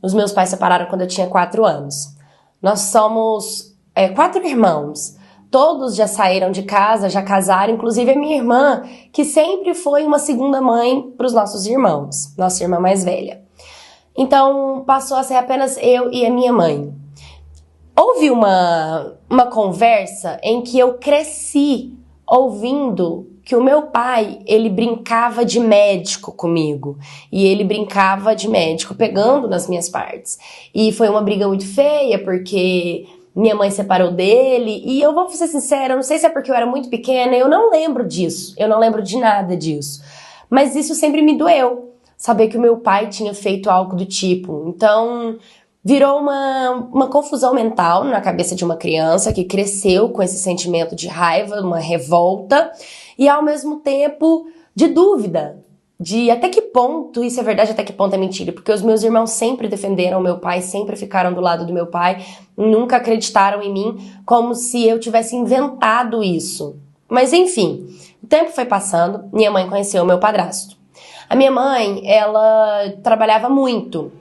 Os meus pais separaram quando eu tinha 4 anos. Nós somos 4 irmãos. Todos já saíram de casa, já casaram, inclusive a minha irmã, que sempre foi uma segunda mãe para os nossos irmãos, nossa irmã mais velha. Então, passou a ser apenas eu e a minha mãe. Houve uma conversa em que eu cresci ouvindo que o meu pai, ele brincava de médico comigo. E ele brincava de médico pegando nas minhas partes. E foi uma briga muito feia, porque minha mãe separou dele. E eu vou ser sincera, eu não sei se é porque eu era muito pequena, eu não lembro disso. Eu não lembro de nada disso. Mas isso sempre me doeu, saber que o meu pai tinha feito algo do tipo. Então, virou uma confusão mental na cabeça de uma criança que cresceu com esse sentimento de raiva, uma revolta, e ao mesmo tempo de dúvida, de até que ponto isso é verdade, até que ponto é mentira, porque os meus irmãos sempre defenderam o meu pai, sempre ficaram do lado do meu pai, nunca acreditaram em mim, como se eu tivesse inventado isso. Mas enfim, o tempo foi passando, minha mãe conheceu o meu padrasto. A minha mãe, ela trabalhava muito,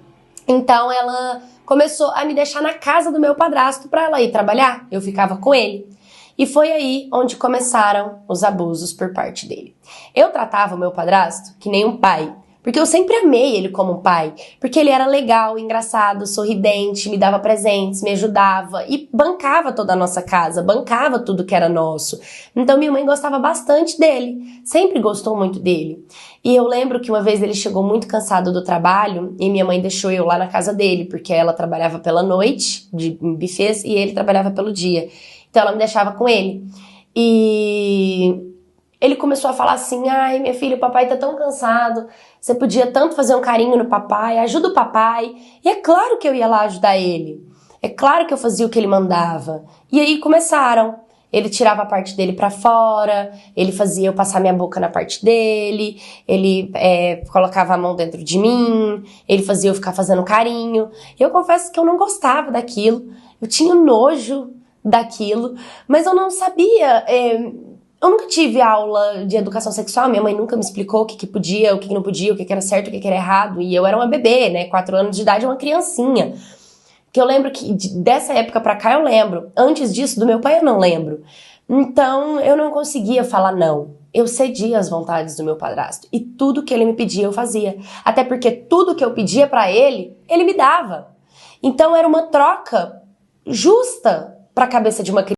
então ela começou a me deixar na casa do meu padrasto para ela ir trabalhar. Eu ficava com ele. E foi aí onde começaram os abusos por parte dele. Eu tratava o meu padrasto que nem um pai, porque eu sempre amei ele como um pai, porque ele era legal, engraçado, sorridente, me dava presentes, me ajudava e bancava toda a nossa casa, bancava tudo que era nosso. Então minha mãe gostava bastante dele, sempre gostou muito dele. E eu lembro que uma vez ele chegou muito cansado do trabalho e minha mãe deixou eu lá na casa dele, porque ela trabalhava pela noite, em buffets, e ele trabalhava pelo dia. Então ela me deixava com ele. E ele começou a falar assim: ai, minha filha, o papai tá tão cansado, você podia tanto fazer um carinho no papai, ajuda o papai. E é claro que eu ia lá ajudar ele. É claro que eu fazia o que ele mandava. E aí começaram. Ele tirava a parte dele pra fora, ele fazia eu passar minha boca na parte dele, ele colocava a mão dentro de mim, ele fazia eu ficar fazendo carinho. Eu confesso que eu não gostava daquilo, eu tinha nojo daquilo, mas eu não sabia. Eu nunca tive aula de educação sexual, minha mãe nunca me explicou o que podia, o que não podia, o que era certo, o que era errado, e eu era uma bebê, né, 4 anos de idade, uma criancinha. Que eu lembro que dessa época pra cá eu lembro, antes disso do meu pai eu não lembro. Então eu não conseguia falar não, eu cedia às vontades do meu padrasto, e tudo que ele me pedia eu fazia, até porque tudo que eu pedia pra ele, ele me dava. Então era uma troca justa pra cabeça de uma criança.